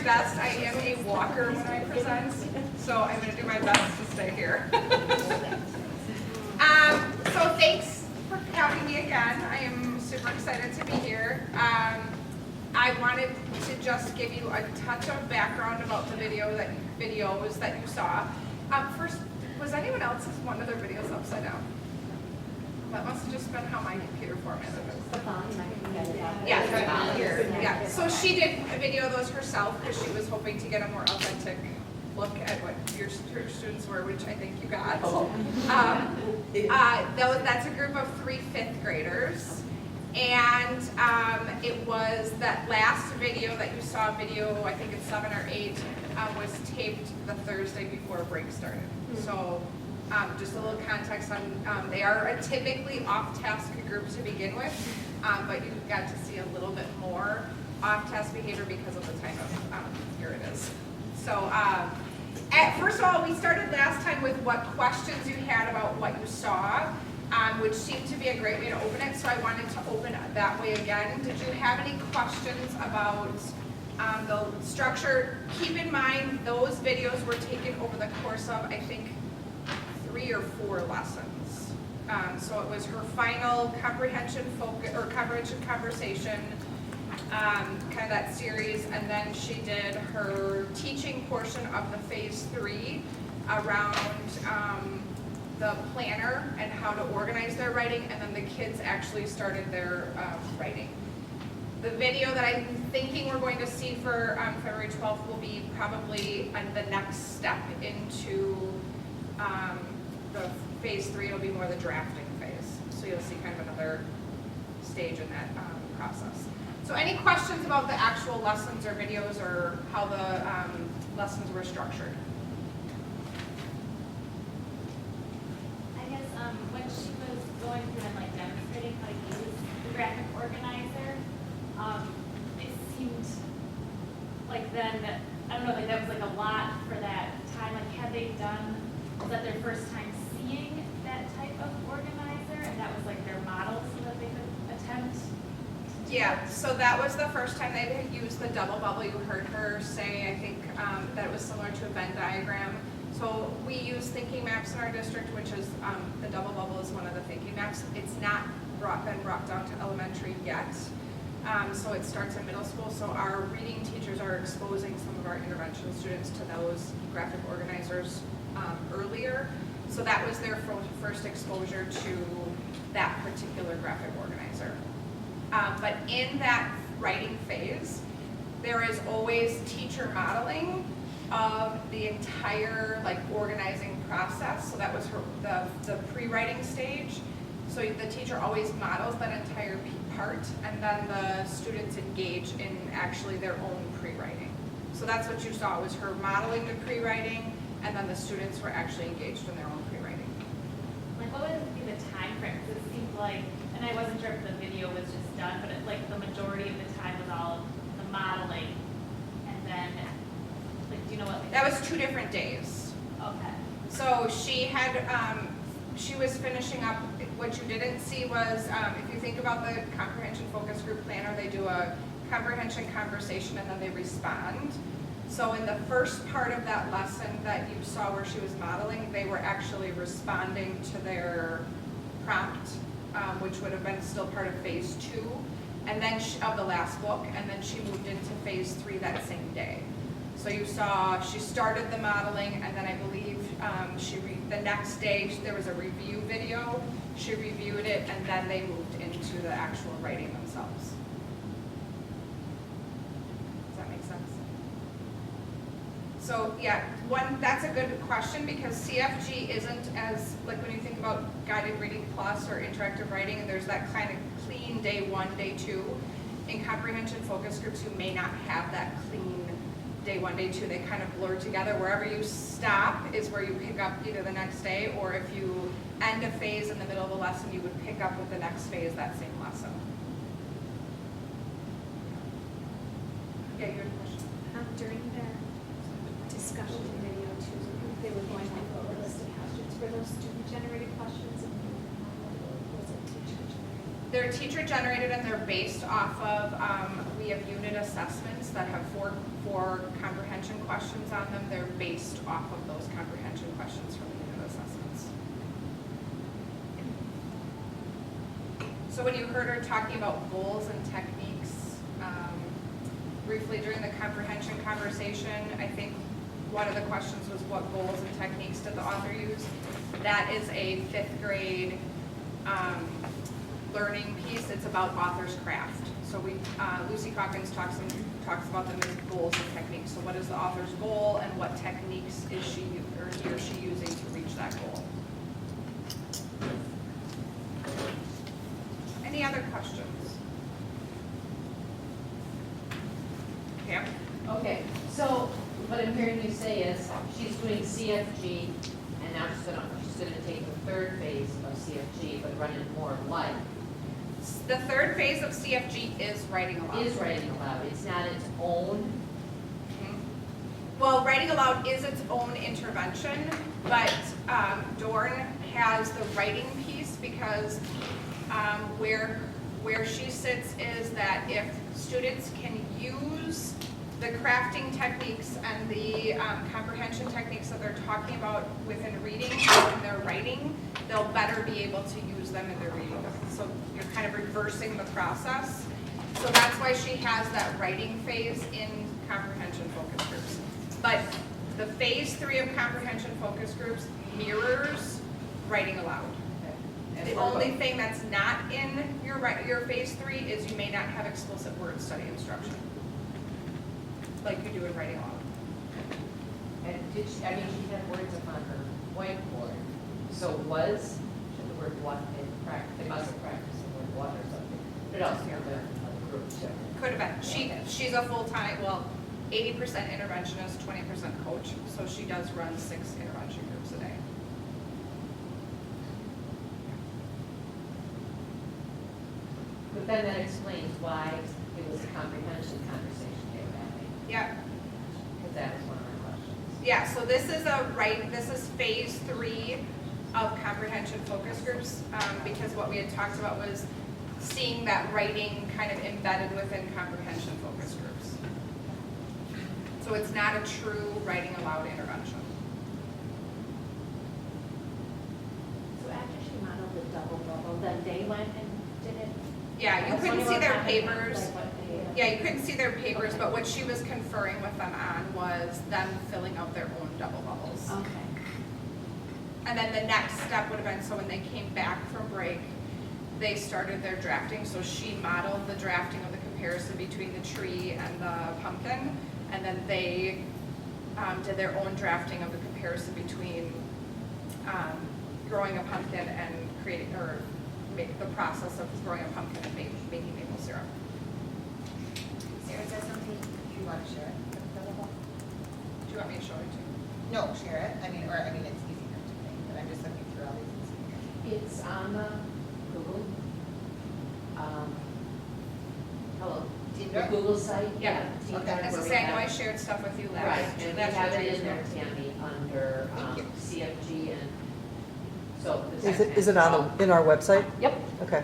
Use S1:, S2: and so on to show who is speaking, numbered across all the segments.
S1: best. I am a walker when I present, so I'm going to do my best to stay here. So thanks for having me again. I am super excited to be here. I wanted to just give you a touch of background about the videos that you saw. First, was anyone else's one of their videos upside down? That must have just been how my computer formatted it. Yeah. So she did a video of those herself because she was hoping to get a more authentic look at what your students were, which I think you got. That's a group of 3 fifth graders. And it was that last video that you saw, I think it's 7 or 8, was taped the Thursday before break started. So just a little context on, they are a typically off-task group to begin with, but you got to see a little bit more off-task behavior because of the time of year it is. So first of all, we started last time with what questions you had about what you saw, which seemed to be a great way to open it, so I wanted to open it that way again. Did you have any questions about the structure? Keep in mind, those videos were taken over the course of, I think, 3 or 4 lessons. So it was her final comprehension focus, or comprehension conversation, kind of that series, and then she did her teaching portion of the phase 3 around the planner and how to organize their writing, and then the kids actually started their writing. The video that I'm thinking we're going to see for February 12th will be probably the next step into the phase 3. It'll be more the drafting phase. So you'll see kind of another stage in that process. So any questions about the actual lessons or videos or how the lessons were structured?
S2: I guess when she was going through and like demonstrating how to use the graphic organizer, it seemed like then that, I don't know, like that was like a lot for that time. Like had they done, was that their first time seeing that type of organizer, and that was like their model so that they could attempt?
S1: Yeah, so that was the first time they had used the double bubble. You heard her say, I think, that it was similar to a Venn diagram. So we use thinking maps in our district, which is, the double bubble is one of the thinking maps. It's not been brought down to elementary yet. So it starts in middle school. So our reading teachers are exposing some of our intervention students to those graphic organizers earlier. So that was their first exposure to that particular graphic organizer. But in that writing phase, there is always teacher modeling of the entire organizing process. So that was the pre-writing stage. So the teacher always models that entire part, and then the students engage in actually their own pre-writing. So that's what you saw, was her modeling the pre-writing, and then the students were actually engaged in their own pre-writing.
S2: Like what would be the time frame? Because it seemed like, and I wasn't sure if the video was just done, but like the majority of the time was all the modeling, and then, like, do you know what?
S1: That was 2 different days.
S2: Okay.
S1: So she had, she was finishing up, what you didn't see was, if you think about the comprehension focus group planner, they do a comprehension conversation and then they respond. So in the first part of that lesson that you saw where she was modeling, they were actually responding to their prompt, which would have been still part of phase 2, and then of the last book, and then she moved into phase 3 that same day. So you saw she started the modeling, and then I believe the next day there was a review video. She reviewed it, and then they moved into the actual writing themselves. Does that make sense? So yeah, that's a good question, because CFG isn't as, like when you think about guided reading plus or interactive writing, and there's that kind of clean day 1, day 2. In comprehension focus groups, you may not have that clean day 1, day 2. They kind of blur together. Wherever you stop is where you pick up either the next day, or if you end a phase in the middle of a lesson, you would pick up with the next phase that same lesson. Yeah, you had a question?
S3: During their discussion video too, they were going over a list of questions. Were those student-generated questions, and was it teacher-generated?
S1: They're teacher-generated, and they're based off of, we have unit assessments that have four comprehension questions on them. They're based off of those comprehension questions from the unit assessments. So when you heard her talking about goals and techniques, briefly during the comprehension conversation, I think one of the questions was what goals and techniques did the author use? That is a 5th grade learning piece. It's about author's craft. So Lucy Calkins talks about them as goals and techniques. So what is the author's goal and what techniques is he or she using to reach that goal? Any other questions? Pam?
S4: Okay, so what I'm hearing you say is she's doing CFG and now she's gonna take the 3rd phase of CFG but run it more light.
S1: The 3rd phase of CFG is writing aloud.
S4: Is writing aloud, it's not its own.
S1: Well, writing aloud is its own intervention, but Dorn has the writing piece because where she sits is that if students can use the crafting techniques and the comprehension techniques that they're talking about within reading in their writing, they'll better be able to use them in their reading. So you're kind of reversing the process. So that's why she has that writing phase in comprehension focus groups. But the phase 3 of comprehension focus groups mirrors writing aloud. The only thing that's not in your phase 3 is you may not have explicit word study instruction, like you do in writing aloud.
S4: And did she, I mean, she had words upon her whiteboard. So was the word what in practice? They must have practiced the word what or something. But it also could have been a group too.
S1: Could have been. She's a full-time, 80% interventionist, 20% coach, so she does run 6 intervention groups a day.
S4: But then that explains why it was a comprehension conversation they were having.
S1: Yeah.
S4: Because that was one of my questions.
S1: Yeah, so this is phase 3 of comprehension focus groups, because what we had talked about was seeing that writing kind of embedded within comprehension focus groups. So it's not a true writing aloud intervention.
S3: So after she modeled the double bubble, then they went and did it?
S1: Yeah, you couldn't see their papers.
S3: Like what they-
S1: Yeah, you couldn't see their papers, but what she was conferring with them on was them filling out their own double bubbles.
S3: Okay.
S1: And then the next step would have been, so when they came back from break, they started their drafting. So she modeled the drafting of the comparison between the tree and the pumpkin. And then they did their own drafting of the comparison between growing a pumpkin and the process of growing a pumpkin and making maple syrup.
S5: Sarah, is that something you want to share it?
S1: Do you want me to show it to you?
S5: No, share it. I mean, it's easier to me, but I'm just looking through all these.
S4: It's on the Google,
S5: Team
S4: the
S5: Drive?
S4: Google site.
S1: Yeah.
S4: Team
S5: Okay.
S4: Drive
S1: As I
S4: where we
S1: say, I know I
S4: have-
S1: shared stuff with you last.
S4: Right, and we
S1: last
S4: have it
S1: year.
S4: in there, Tammy, under
S5: Thank you.
S4: CFG and so. the
S6: Is it in our website?
S4: Yep.
S6: Okay.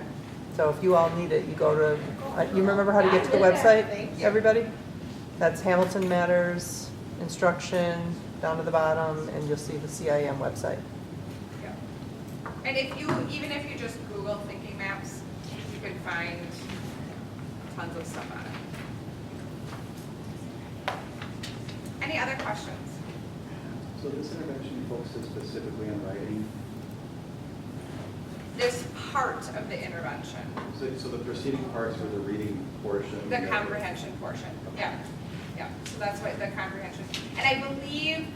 S6: So if you all need it, you go to, you remember how to get to the website,
S5: Thank you.
S6: everybody? That's Hamilton Matters, instruction, down to the bottom, and you'll see the CIM website.
S1: Yeah. And even if you just Google thinking maps, you can find tons of stuff on it. Any other questions?
S7: So this intervention focuses specifically on writing.
S1: This part of the intervention,
S7: So the preceding parts were the reading portion.
S1: the comprehension portion, yeah. Yeah, so that's what the comprehension. And I believe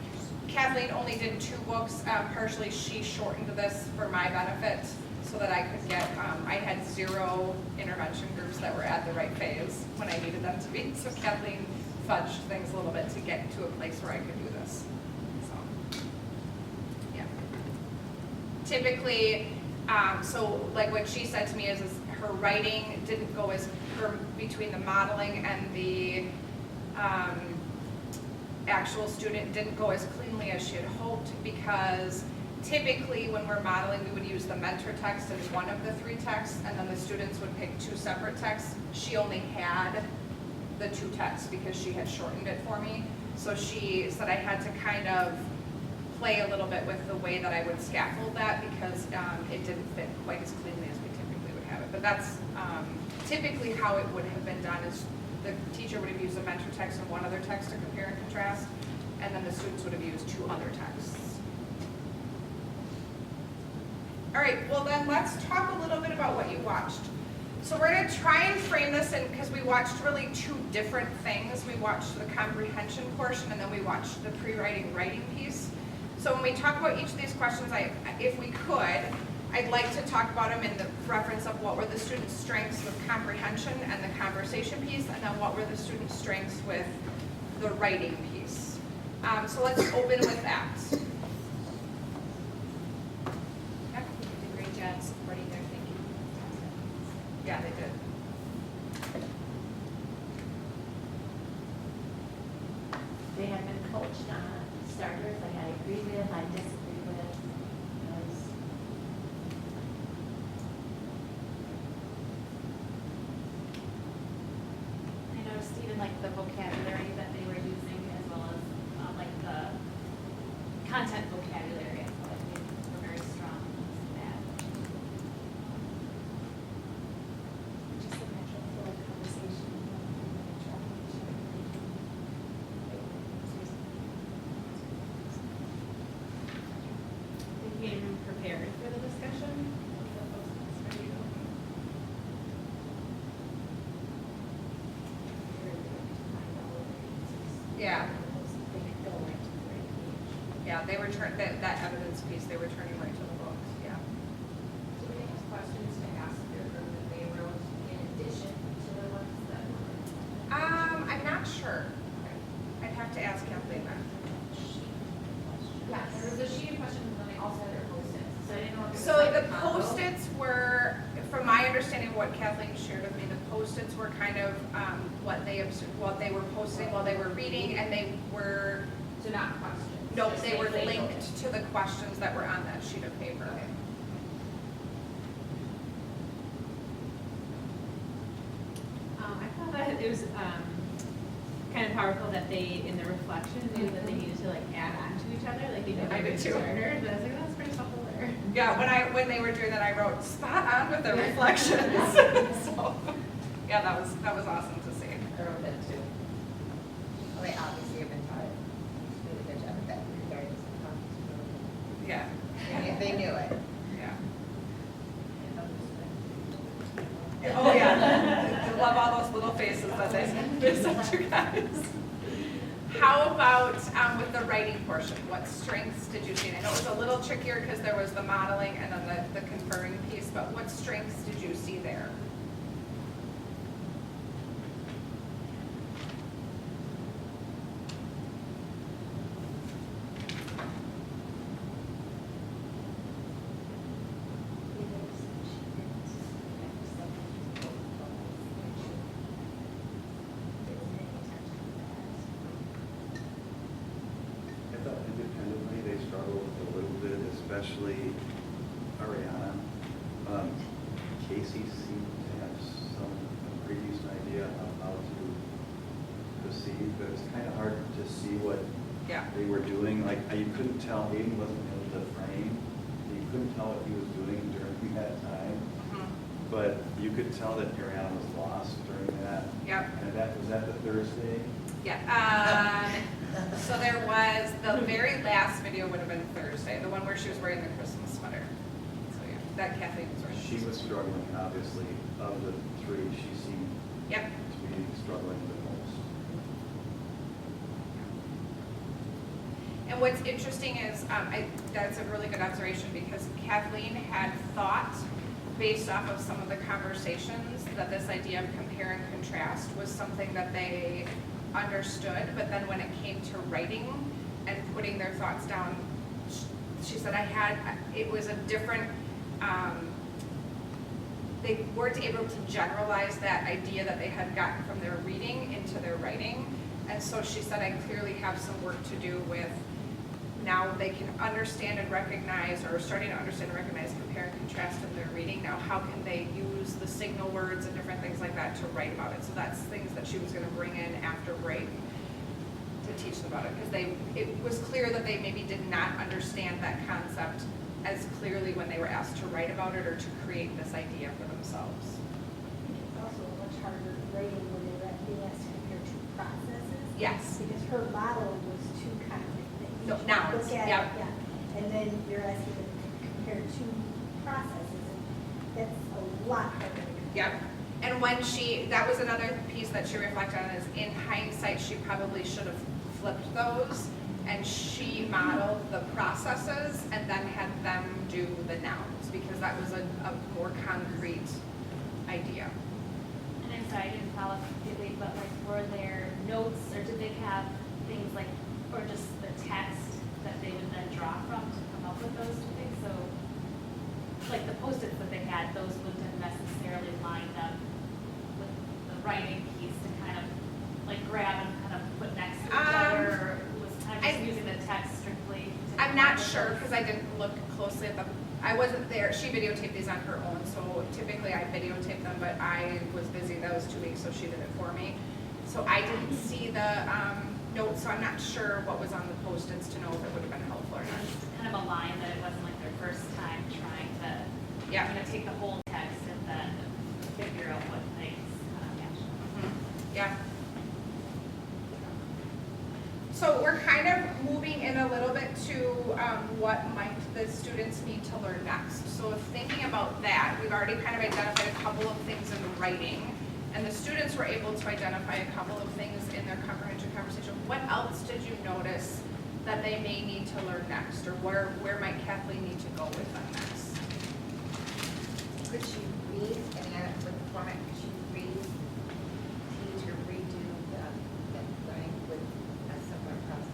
S1: Kathleen only did 2 books, partially she shortened this for my benefit so that I could get, I had 0 intervention groups that were at the right phase when I needed them to be. So Kathleen fudged things a little bit to get to a place where I could do this, so, yeah. Typically, so like what she said to me is her writing didn't go between the modeling and the actual student didn't go as cleanly as she had hoped, because typically when we're modeling, we would use the mentor text as one of the 3 texts, and then the students would pick 2 separate texts. She only had the two texts because she had shortened it for me. So she said I had to kind of play a little bit with the way that I would scaffold that because it didn't fit quite as cleanly as we typically would have it. But that's typically how it would have been done is the teacher would have used a mentor text and one other text to compare and contrast, and then the students would have used two other texts. All right, well then let's talk a little bit about what you watched. So we're going to try and frame this in, because we watched really two different things. We watched the comprehension portion and then we watched the pre-writing writing piece. So when we talk about each of these questions, if we could, I'd like to talk about them in the reference of what were the students' strengths with comprehension and the conversation piece, and then what were the students' strengths with the writing piece. So let's open with that.
S3: You did a great job supporting their thinking.
S1: Yeah, they did.
S8: They have been coached on starters, like I agree with, I disagree with.
S2: I noticed even like the vocabulary that they were using as well as like the content vocabulary, I feel like they were very strong in that.
S3: Just a natural flow of conversation.
S9: They came prepared for the discussion.
S1: Yeah. Yeah, they were that evidence piece, they were turning right to the books, yeah.
S4: Do they have questions to ask their group that they wrote in addition to the ones that were?
S1: I'm not sure. I'd have to ask Kathleen that.
S4: Yeah, there was a sheet of questions and then they also had their post-its, so I didn't know if it was
S1: So
S4: like
S1: the
S4: a combo.
S1: Post-its were, from my understanding of what Kathleen shared with me, the Post-its were kind of what they were posting while they were reading, and they were,
S4: So not questions.
S1: no,
S4: just
S1: they were
S4: things wrote.
S1: linked to the questions that were on that sheet of paper.
S4: Okay.
S9: I thought that it was kind of powerful that they, in the reflection, knew that they needed to like add on to each other, like they did
S1: I did too.
S9: starters, but I was like, that's pretty helpful there.
S1: Yeah, when they were doing that, I wrote spot on with the reflections. So, yeah, that was awesome to see.
S4: I wrote that too.
S5: Well, they obviously have been taught really good job at that regardless of how.
S1: Yeah,
S5: They knew it.
S1: yeah. Oh, yeah. I love all those little faces that they sent you guys. How about with the writing portion? What strengths did you see? And I know it was a little trickier because there was the modeling and then the conferring piece, but what strengths did you see there?
S7: I thought independently, they struggled a little bit, especially Ariana. Casey seemed to have some previous idea of how to proceed, but it was kind of hard to see what
S1: Yeah.
S7: they were doing. Like, you couldn't tell, Aiden wasn't able to frame, you couldn't tell what he was doing during that time.
S1: Mhm.
S7: But you could tell that Ariana was lost during that.
S1: Yep.
S7: And was that the Thursday?
S1: Yeah. So there was, the very last video would have been Thursday, the one where she was wearing the Christmas sweater. So yeah, that Kathleen was wearing.
S7: She was struggling, obviously, of the three, she seemed
S1: Yep.
S7: to be struggling the most.
S1: And what's interesting is, that's a really good observation because Kathleen had thought, based off of some of the conversations, that this idea of compare and contrast was something that they understood, but then when it came to writing and putting their thoughts down, she said it was a different, they weren't able to generalize that idea that they had gotten from their reading into their writing. And so she said, I clearly have some work to do with now they can understand and recognize, or starting to understand and recognize, compare and contrast in their reading. Now, how can they use the signal words and different things like that to write about it? So that's things that she was gonna bring in after break to teach them about it, because it was clear that they maybe did not understand that concept as clearly when they were asked to write about it or to create this idea for themselves.
S3: It's also much harder grading when they were being asked to compare two processes.
S1: Yes.
S3: Because her model was two concrete things.
S1: No,
S3: You
S1: nouns,
S3: look at it,
S1: yep.
S3: Yeah, and then you're asking them to compare two processes, and that's a lot harder to compare.
S1: Yep. And when that was another piece that she reflected on, is in hindsight, she probably should have flipped those, and she modeled the processes and then had them do the nouns, because that was a more concrete idea.
S2: And I'm sorry, I didn't follow completely, but like were there notes or did they have things like, or just the text that they would then draw from to come up with those two things? So like the Post-its that they had, those wouldn't have necessarily lined up with the writing piece to kind of like grab and kind of put next to each other, or was kind of just using the text strictly? to
S1: I'm
S2: come
S1: not
S2: up with
S1: sure,
S2: those?
S1: because I didn't look closely at them. I wasn't there. She videotaped these on her own, so typically I videotape them, but I was busy. That was 2 weeks, so she did it for me. So I didn't see the notes, so I'm not sure what was on the Post-its to know if it would have been helpful or not.
S2: It's kind of a line that it wasn't like their first time trying to,
S1: Yeah.
S2: kind of take the whole text and then figure out what things kind of match.
S1: Yeah. So we're kind of moving in a little bit to what might the students need to learn next. So thinking about that, we've already kind of identified a couple of things in writing, and the students were able to identify a couple of things in their comprehension conversation. What else did you notice that they may need to learn next, or where might Kathleen need to go with them next?
S5: Could she read, with the format, could she read, teach or redo the learning with a similar process?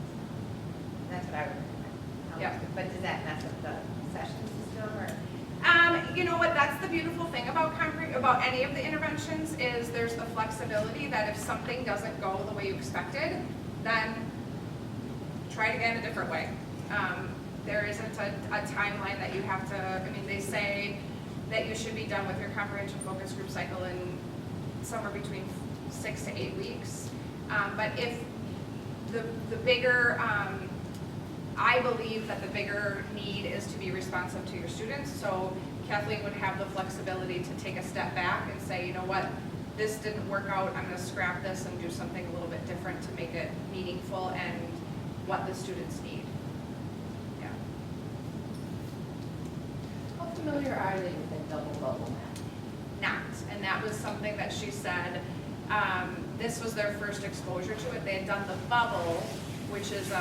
S5: That's what I would recommend.
S1: Yeah.
S5: But does that mess up the session system, or?
S1: You know what, that's the beautiful thing about about any of the interventions, is there's the flexibility that if something doesn't go the way you expected, then try it again a different way. There isn't a timeline that you have to, I mean, they say that you should be done with your comprehension focus group cycle in somewhere between 6 to 8 weeks. But if the bigger, I believe that the bigger need is to be responsive to your students. So Kathleen would have the flexibility to take a step back and say, you know what, this didn't work out, I'm gonna scrap this and do something a little bit different to make it meaningful and what the students need. Yeah.
S4: How familiar are they with the double bubble map?
S1: Not, and that was something that she said, this was their first exposure to it. They had done the bubble, which is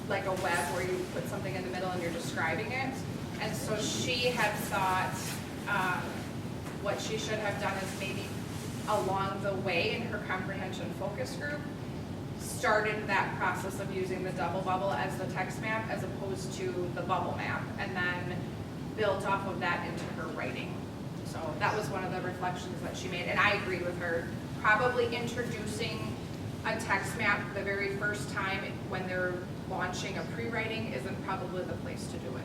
S1: like a web where you put something in the middle and you're describing it. And so she had thought what she should have done is maybe along the way in her comprehension focus group, started that process of using the double bubble as the text map as opposed to the bubble map, and then built off of that into her writing. So that was one of the reflections that she made, and I agree with her. Probably introducing a text map the very first time when they're launching a pre-writing isn't probably the place to do it.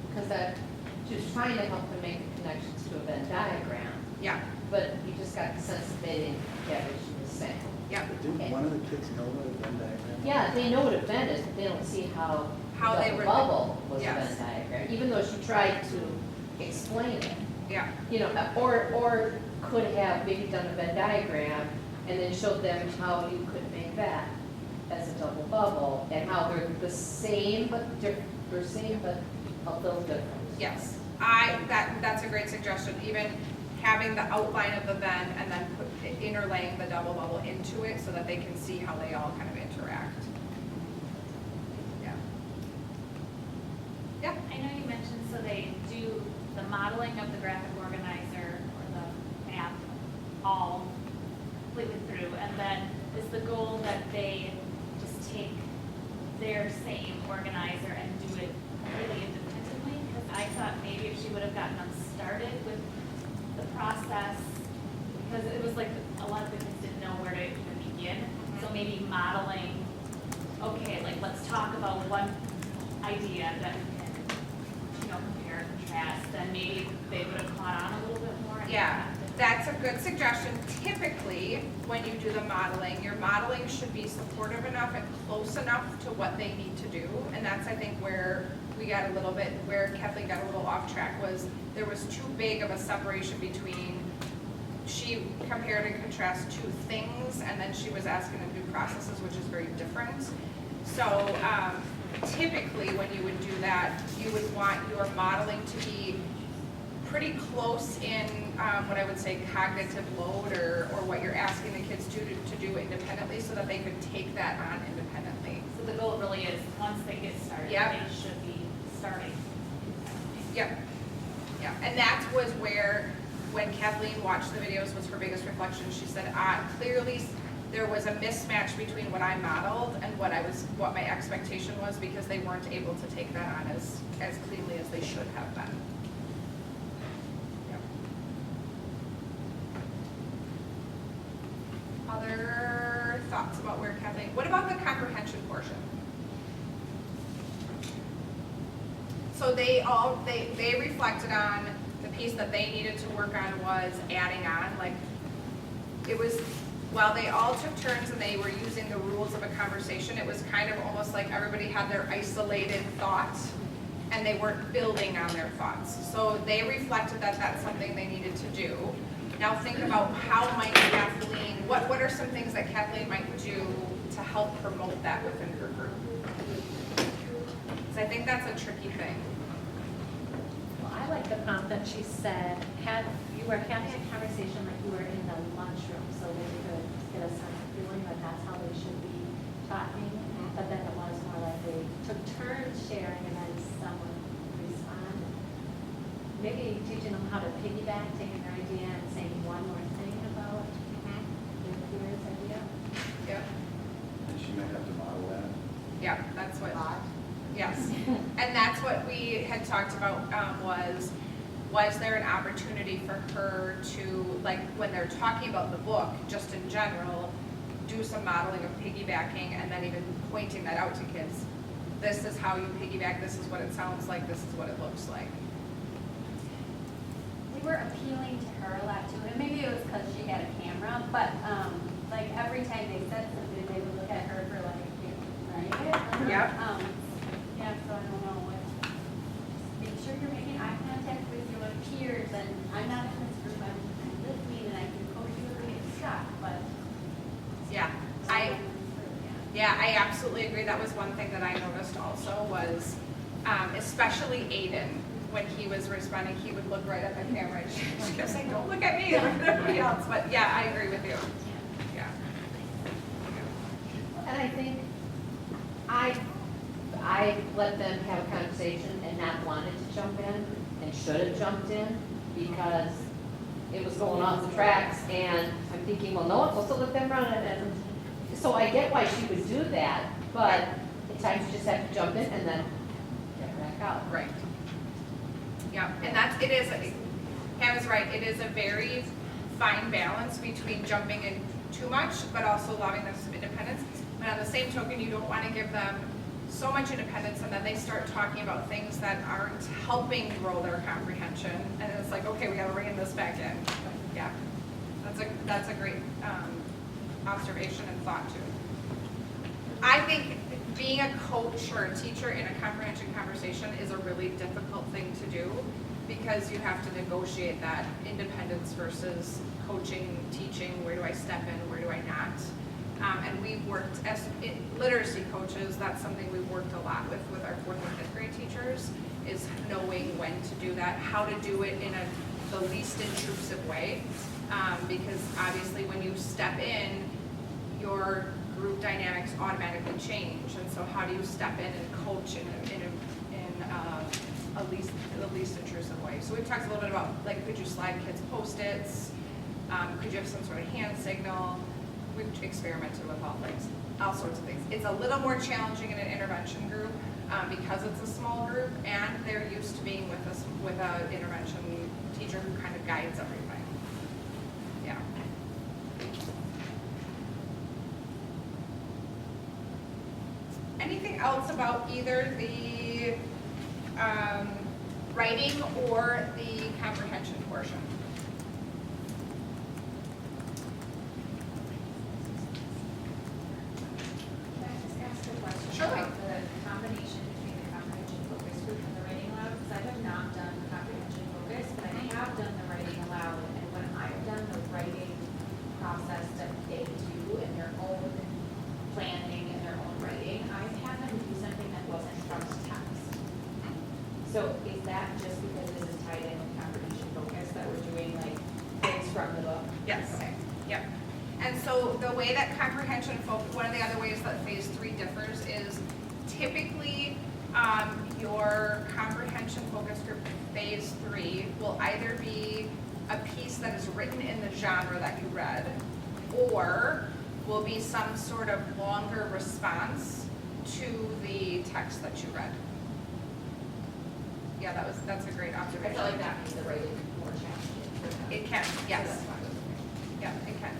S4: Because that, she was trying to help them make the connections to a Venn diagram,
S1: Yeah,
S4: but you just got the sense that they didn't get what she was saying.
S1: yeah.
S7: But didn't one of the kids know what a Venn diagram was?
S4: Yeah, they know what a Venn is, but they don't see how
S1: they
S4: the
S1: were-
S4: bubble was a
S1: yes.
S4: Venn diagram, even though she tried to explain it.
S1: Yeah,
S4: You know, or could have maybe done a Venn diagram and then showed them how you could make that as a double bubble, and how they're the same but different, they're same but a little different.
S1: yes. That's a great suggestion. Even having the outline of the Venn and then interlaying the double bubble into it so that they can see how they all kind of interact. Yeah. Yeah.
S2: I know you mentioned, so they do the modeling of the graphic organizer or the app all completely through, and then is the goal that they just take their same organizer and do it completely independently? Because I thought maybe if she would have gotten them started with the process, because it was like a lot of the kids didn't know where to even begin, so maybe modeling, okay, like let's talk about one idea that we can, compare and contrast, then maybe they would have caught on a little bit more.
S1: Yeah, that's a good suggestion. Typically, when you do the modeling, your modeling should be supportive enough and close enough to what they need to do. And that's, I think, where we got a little bit, where Kathleen got a little off track, was there was too big of a separation between, she compared and contrasted two things, and then she was asking them to do processes, which is very different. So typically, when you would do that, you would want your modeling to be pretty close in what I would say cognitive load, or what you're asking the kids to do independently, so that they could take that on independently.
S2: So the goal really is, once they get started,
S1: Yep.
S2: they should be starting.
S1: Yep. Yeah, and that was where, when Kathleen watched the videos, was her biggest reflection. She said, clearly there was a mismatch between what I modeled and what my expectation was, because they weren't able to take that on as cleanly as they should have been. Yep. Other thoughts about where Kathleen, what about the comprehension portion? So they reflected on the piece that they needed to work on was adding on, like, it was, while they all took turns and they were using the rules of a conversation, it was kind of almost like everybody had their isolated thoughts and they weren't building on their thoughts. So they reflected that that's something they needed to do. Now think about how might Kathleen, what are some things that Kathleen might do to help promote that within her group? So I think that's a tricky thing.
S8: Well, I like the prompt that she said, you were having a conversation like you were in the lunchroom, so they could get a sense of feeling that that's how they should be talking. But then it was more like they took turns sharing and then someone responded. Maybe teaching them how to piggyback, taking their idea and saying one more thing about their peer's idea.
S1: Yep.
S7: And she might have to model that.
S1: Yeah, that's what. Yes, and that's what we had talked about, was there an opportunity for her to, like, when they're talking about the book, just in general, do some modeling of piggybacking, and then even pointing that out to kids. This is how you piggyback, this is what it sounds like, this is what it looks like.
S10: We were appealing to her a lot too, and maybe it was because she had a camera, but like every time they said something, they would look at her for like, right?
S1: Yep.
S10: Yeah, so I don't know what, make sure you're making eye contact with your peers, and I'm not in this group, I'm listening, and I can coach you if we get stuck, but.
S1: Yeah, I absolutely agree. That was one thing that I noticed also was, especially Aiden, when he was responding, he would look right at the camera and she kept saying, don't look at me, look at everybody else. But yeah, I agree with you. Yeah.
S4: And I think I let them have a conversation and not wanted to jump in and should have jumped in because it was going off the tracks, and I'm thinking, well, no one's supposed to let them run it. And so I get why she would do that, but at times you just have to jump in and then get back out.
S1: Right. Yeah, and Pam is right, it is a very fine balance between jumping in too much, but also allowing them some independence. But on the same token, you don't want to give them so much independence and then they start talking about things that aren't helping grow their comprehension. And it's like, okay, we got to rein this back in. But yeah, that's a great observation and thought too. I think being a coach or a teacher in a comprehension conversation is a really difficult thing to do because you have to negotiate that independence versus coaching, teaching, where do I step in, where do I not? And we've worked as literacy coaches, that's something we've worked a lot with our 4th and 5th grade teachers, is knowing when to do that, how to do it in the least intrusive way. Because obviously when you step in, your group dynamics automatically change. And so how do you step in and coach in the least intrusive way? So we've talked a little bit about, like, could you slide kids Post-its? Could you have some sort of hand signal? We've experimented with all sorts of things. It's a little more challenging in an intervention group because it's a small group and they're used to being with an intervention teacher who kind of guides everything. Yeah. Anything else about either the writing or the comprehension portion?
S11: Can I just ask a question
S1: Sure.
S11: about the combination between the comprehension focus group and the writing aloud? Because I have not done comprehension focus, but I have done the writing aloud. And when I've done the writing process that they do in their own planning and their own writing, I've had them do something that wasn't from text. So is that just because this is tied in with comprehension focus that we're doing like things from the book?
S1: Yes.
S11: Okay.
S1: Yep. And so the way that comprehension focus, one of the other ways that phase 3 differs is typically your comprehension focus group in phase 3 will either be a piece that is written in the genre that you read, or will be some sort of longer response to the text that you read. Yeah, that's a great
S11: I
S1: observation.
S11: feel like that makes the writing more challenging for them.
S1: It can,
S11: So
S1: yes.
S11: that's fine.
S1: Yeah, it can.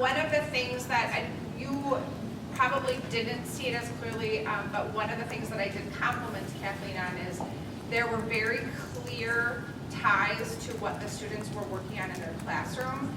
S1: One of the things that you probably didn't see it as clearly, but one of the things that I did compliment Kathleen on is there were very clear ties to what the students were working on in their classroom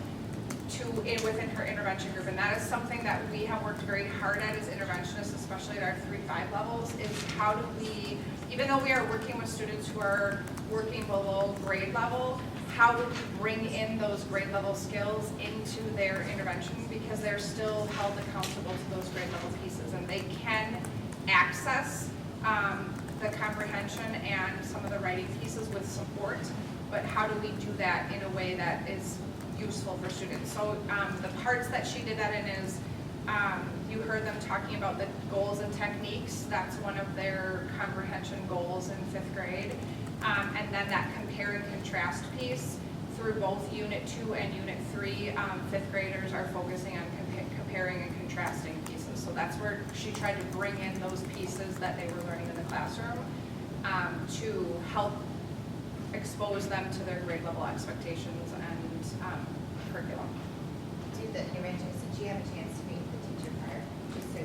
S1: within her intervention group. And that is something that we have worked very hard at as interventionists, especially at our 3-5 levels, is how do we, even though we are working with students who are working below grade level, how do we bring in those grade level skills into their intervention, because they're still held accountable to those grade level pieces, and they can access the comprehension and some of the writing pieces with support, but how do we do that in a way that is useful for students? So the parts that she did that in is, you heard them talking about the goals and techniques. That's one of their comprehension goals in 5th grade. And then that compare and contrast piece through both Unit 2 and Unit 3, 5th graders are focusing on comparing and contrasting pieces. So that's where she tried to bring in those pieces that they were learning in the classroom to help expose them to their grade level expectations and curriculum.
S5: Do the interventionists, did you have a chance to meet the teacher prior? Just to,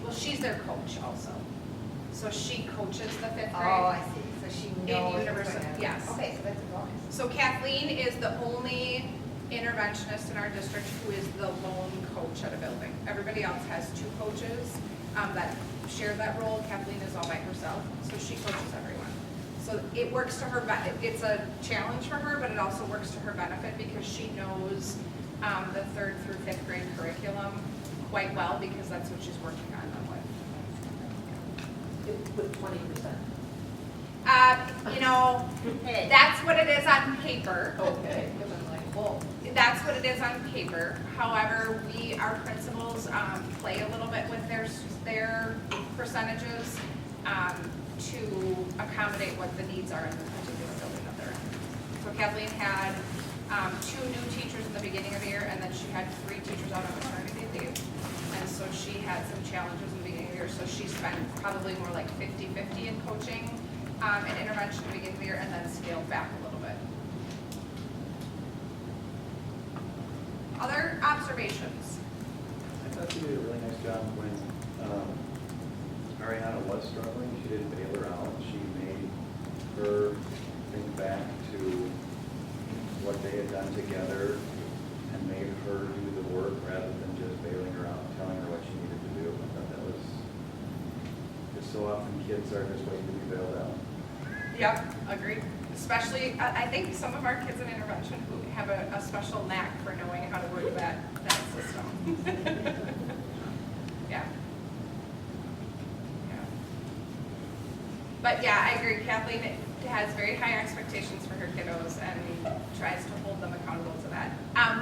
S1: Well, she's their coach also. So she coaches the 5th grade.
S5: oh, I see, so she knows what's
S1: university,
S5: going on.
S1: yes.
S5: Okay, so that's a bonus.
S1: So Kathleen is the only interventionist in our district who is the lone coach at a building. Everybody else has 2 coaches that share that role. Kathleen is all by herself, so she coaches everyone. So it works to her, it's a challenge for her, but it also works to her benefit because she knows the 3rd through 5th grade curriculum quite well, because that's what she's working on them with.
S4: With 20%.
S1: You know, that's what it is on paper.
S4: Okay, because I'm like, whoa.
S1: That's what it is on paper. However, our principals play a little bit with their percentages to accommodate what the needs are in the particular building that they're in. So Kathleen had 2 new teachers in the beginning of the year, and then she had 3 teachers out on maternity leave. And so she had some challenges in the beginning of the year, so she spent probably more like 50-50 in coaching and intervention at the beginning of the year, and then scaled back a little bit. Other observations?
S7: I thought she did a really nice job when Ariana was struggling. She didn't bail her out. She made her think back to what they had done together and made her do the work rather than just bailing her out and telling her what she needed to do. I thought that was, because so often kids are just waiting to be bailed out.
S1: Yep, agreed. Especially, I think some of our kids in intervention who have a special knack for knowing how to work that system. Yeah. Yeah. But yeah, I agree. Kathleen has very high expectations for her kiddos and tries to hold them accountable to that.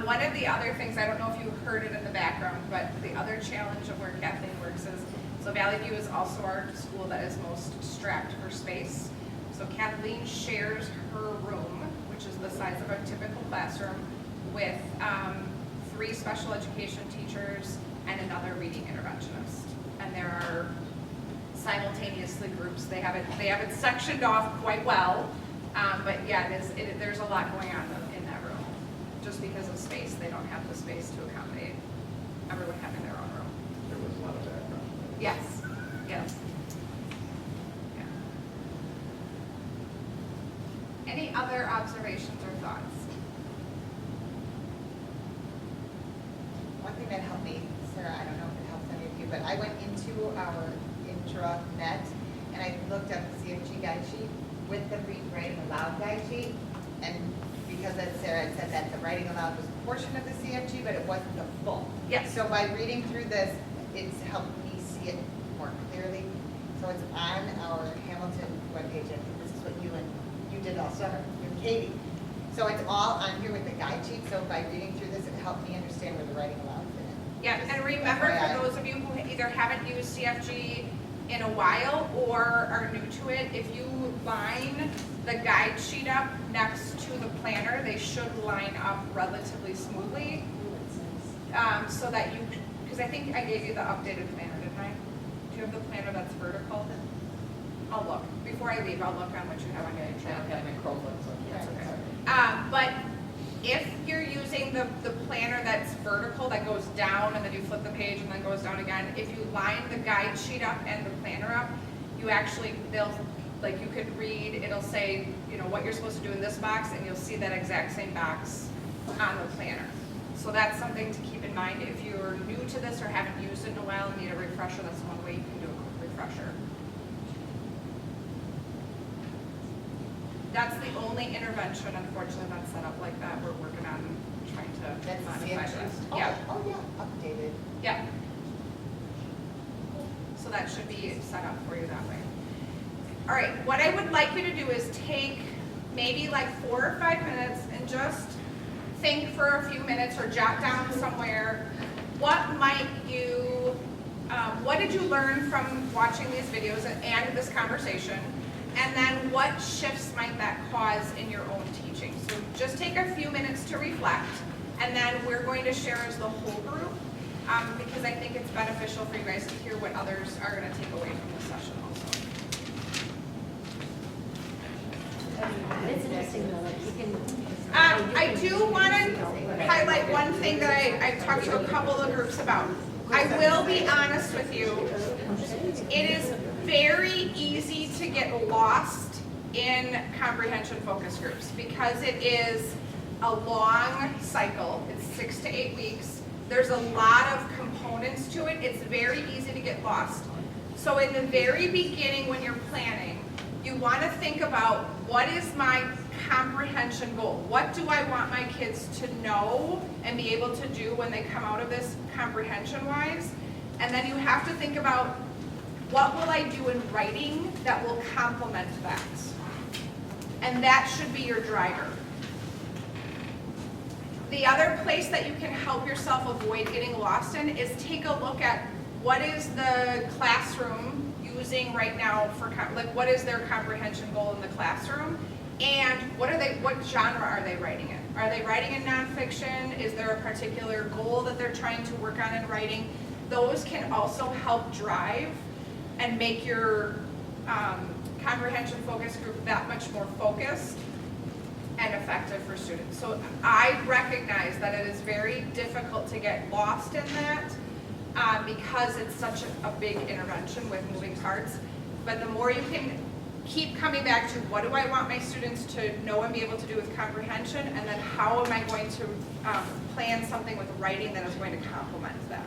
S1: One of the other things, I don't know if you heard it in the background, but the other challenge of where Kathleen works is, so Valley View is also our school that is most strapped for space. So Kathleen shares her room, which is the size of a typical classroom, with 3 special education teachers and another reading interventionist. And there are simultaneously groups. They have it sectioned off quite well, but yeah, there's a lot going on in that room. Just because of space, they don't have the space to accommodate everyone having their own room. other observations or thoughts?
S5: One thing that helped me, Sarah, I don't know if it helps any of you, but I went into our intranet and I looked up the CFG guide sheet with the writing aloud guide sheet. And because as Sarah had said that the writing aloud was a portion of the CFG, but it wasn't the full.
S1: Yes.
S5: So by reading through this, it's helped me see it more clearly. So it's on our Hamilton webpage. I think this is what you did all summer, you and Katie. So it's all on here with the guide sheet. So by reading through this, it helped me understand where the writing aloud fit in.
S1: Yeah, and remember,
S5: FYI.
S1: for those of you who either haven't used CFG in a while or are new to it, if you line the guide sheet up next to the planner, they should line up relatively smoothly. So that you, because I think I gave you the updated planner, didn't I? Do you have the planner that's vertical? I'll look. Before I leave, I'll look on what you have on your
S4: I don't have my Chromebook, so I
S1: That's
S4: can't.
S1: okay. But if you're using the planner that's vertical, that goes down and then you flip the page and then goes down again, if you line the guide sheet up and the planner up, you actually, like you could read, it'll say, you know, what you're supposed to do in this box, and you'll see that exact same box on the planner. So that's something to keep in mind. If you're new to this or haven't used it in a while and need a refresher, that's one way you can do a quick refresher. That's the only intervention, unfortunately, that's set up like that. We're working on trying to
S5: That's the
S1: modify
S5: CFG.
S1: the rest.
S5: Oh,
S1: Yeah,
S5: oh, yeah, updated.
S1: yeah. So that should be set up for you that way. All right, what I would like you to do is take maybe like 4 or 5 minutes and just think for a few minutes or jot down somewhere, what did you learn from watching these videos and this conversation? And then what shifts might that cause in your own teaching? So just take a few minutes to reflect, and then we're going to share as the whole group, because I think it's beneficial for you guys to hear what others are going to take away from this session also.
S8: It's interesting though, like you can.
S1: I do want to highlight one thing that I talked to a couple of groups about. I will be honest with you, it is very easy to get lost in comprehension focus groups because it is a long cycle. It's 6 to 8 weeks. There's a lot of components to it. It's very easy to get lost. So in the very beginning when you're planning, you want to think about what is my comprehension goal? What do I want my kids to know and be able to do when they come out of this comprehension-wise? And then you have to think about what will I do in writing that will complement that? And that should be your driver. The other place that you can help yourself avoid getting lost in is take a look at what is the classroom using right now for, like what is their comprehension goal in the classroom? And what genre are they writing in? Are they writing in nonfiction? Is there a particular goal that they're trying to work on in writing? Those can also help drive and make your comprehension focus group that much more focused and effective for students. So I recognize that it is very difficult to get lost in that because it's such a big intervention with moving parts. But the more you can keep coming back to what do I want my students to know and be able to do with comprehension, and then how am I going to plan something with writing that is going to complement that.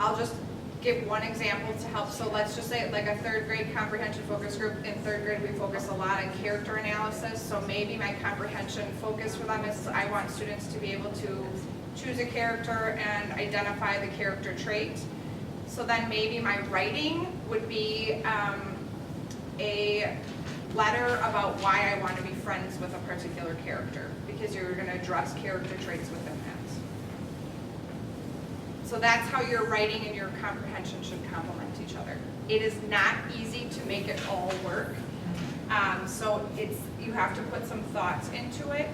S1: I'll just give one example to help. So let's just say like a 3rd grade comprehension focus group. In 3rd grade, we focus a lot on character analysis. So maybe my comprehension focus for them is I want students to be able to choose a character and identify the character trait. So then maybe my writing would be a letter about why I want to be friends with a particular character, because you're going to address character traits within that. So that's how your writing and your comprehension should complement each other. It is not easy to make it all work. So you have to put some thoughts into it.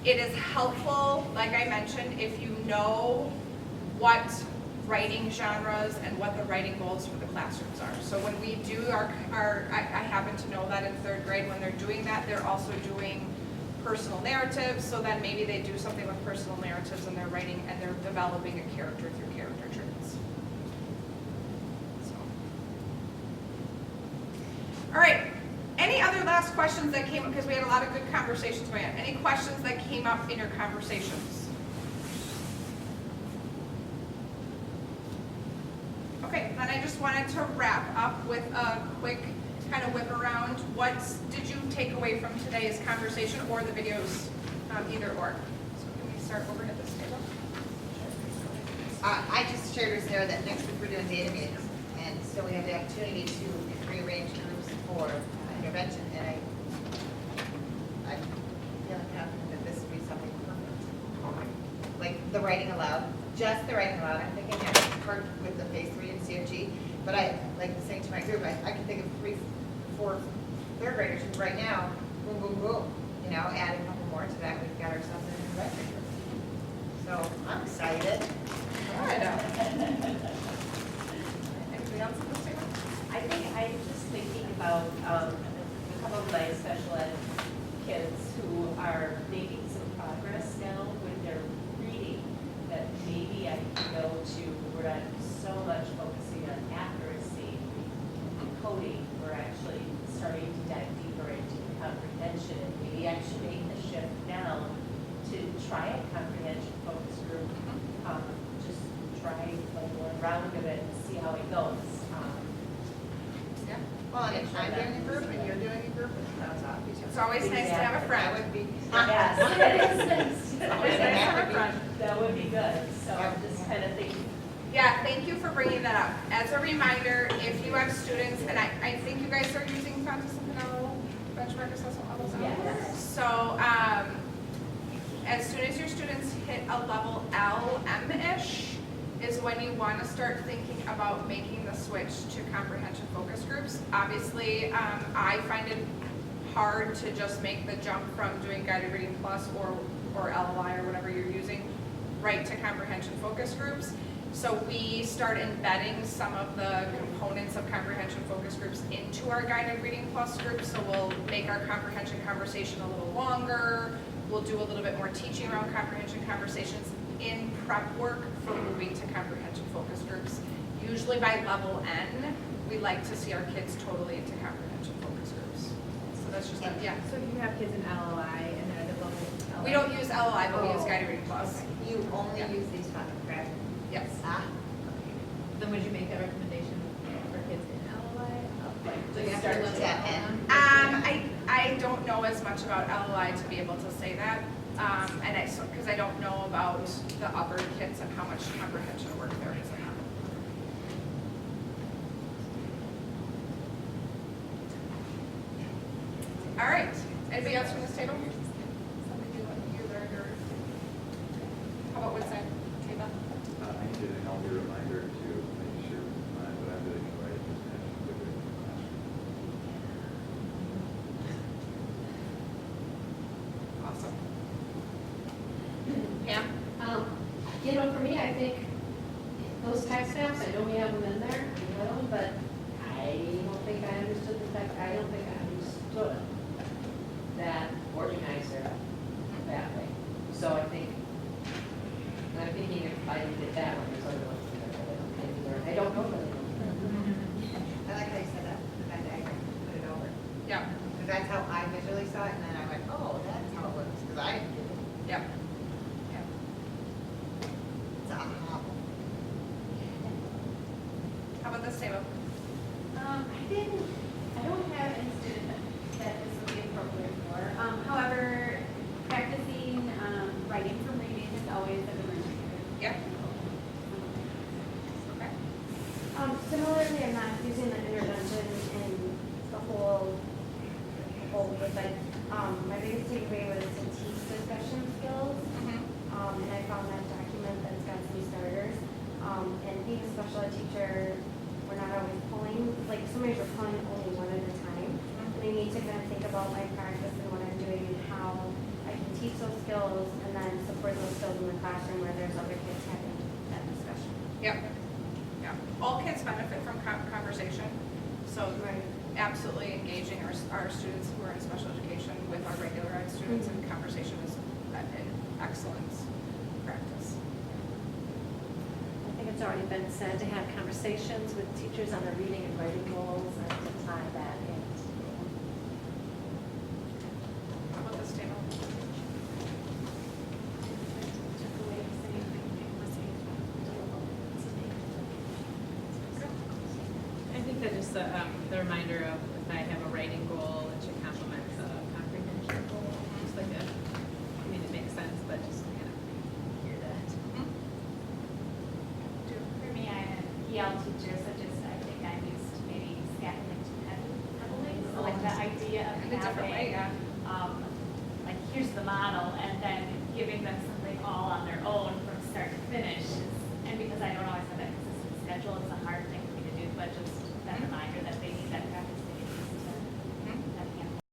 S1: It is helpful, like I mentioned, if you know what writing genres and what the writing goals for the classrooms are. So when we do I happen to know that in 3rd grade, when they're doing that, they're also doing personal narratives. So then maybe they do something with personal narratives in their writing and they're developing a character through character traits. So. All right, any other last questions that came, because we had a lot of good conversations going on. Any questions that came up in your conversations? Okay, then I just wanted to wrap up with a quick kind of whip around. What did you take away from today's conversation or the videos, either or? So can we start over at this table?
S5: I just shared with Sarah that next week we're doing data meetings, and so we have the opportunity to rearrange groups for intervention, and I feel confident that this would be something perfect. Like the writing aloud, just the writing aloud, I'm thinking that part with the phase 3 and CFG, but I, like saying to my group, I can think of 3, 4 third graders who right now, boom, boom, boom, you know, add a couple more to that, we've got ourselves an intervention group. So I'm excited.
S1: Good. Anybody else in this table?
S12: I think I'm just thinking about a couple of my special ed kids who are making some progress now with their reading, that maybe I can go to, we're not so much focusing on accuracy and coding, we're actually starting to dive deeper into comprehension, and maybe actually make the shift now to try a comprehension focus group. Just try like one round of it and see how it goes.
S5: Yeah. Well, and if I'm doing a group and you're doing a group, it's obvious.
S1: It's always nice to have a
S5: That
S1: friend.
S5: would be.
S12: Yes, it is nice.
S1: Always nice to have a friend.
S12: That would be good, so I'm just kind of thinking.
S1: Yeah, thank you for bringing that up. As a reminder, if you have students, and I think you guys are using Fountas and Pinello benchmark assessment levels.
S12: Yes.
S1: So, as soon as your students hit a level LM-ish is when you want to start thinking about making the switch to comprehension focus groups. Obviously, I find it hard to just make the jump from doing guided reading plus or LLI or whatever you're using right to comprehension focus groups. So we start embedding some of the components of comprehension focus groups into our guided reading plus groups. So we'll make our comprehension conversation a little longer. We'll do a little bit more teaching around comprehension conversations in prep work for moving to comprehension focus groups. Usually by level N, we like to see our kids totally into comprehension focus groups. So that's just, yeah.
S9: So if you have kids in LLI and they're at the level.
S1: We don't use LLI, but we use
S9: Oh.
S1: guided reading plus.
S5: You only
S1: Yeah.
S5: use these topics, correct?
S1: Yes.
S9: Then would you make that recommendation for kids in LLI? Like,
S5: So you
S9: just
S5: have to
S9: start
S5: look
S9: to-
S5: at N.
S1: I don't know as much about LLI to be able to say that. And because I don't know about the other kids and how much comprehension work there is in them. All right, anybody else from this table? Something you learned or? How about Woodside? Taba?
S7: I need a healthy reminder to make sure that I'm doing it right is actually good in the classroom.
S1: Awesome. Pam?
S13: You know, for me, I think those text maps, I know we have them in there, you know, but I don't think I understood the text, I don't think I understood that organizer that way. So I think, I'm thinking if I did that one, there's other ones that I didn't learn. I don't know that I don't.
S5: I like how you said that, the Venn diagram, put it over.
S1: Yeah,
S5: Because that's how I visually saw it, and then I went, oh, that's how it works, because I didn't get it.
S1: yeah.
S5: It's a hobble.
S1: How about this table?
S11: I don't have any student that this would be appropriate for. However, practicing writing from reading is always a good reminder.
S1: Yeah. Okay.
S3: Similarly, I'm not using the intervention in the whole way, but my biggest takeaway was to teach discussion skills. And I found that document that's got some starters. And being a special ed teacher, we're not always pulling, like somebody's pulling only one at a time. And I need to kind of think about my practice and what I'm doing and how I can teach those skills and then support those skills in the classroom where there's other kids having that discussion.
S1: Yep. Yeah. All kids benefit from conversation. So absolutely engaging our students who are in special education with our regular ed students in conversation is an excellent practice.
S8: I think it's already been said to have conversations with teachers on their reading and writing goals and to tie that into
S9: the reminder of if I have a writing goal, it should complement the comprehension goal. Just like a, I mean, it makes sense, but just kind of hear that.
S2: For me, I'm an EL teacher, so just, I think I'm used to maybe scaffolding too heavily. So like the idea of
S1: In a different way,
S2: having,
S1: yeah.
S2: like, here's the model, and then giving them some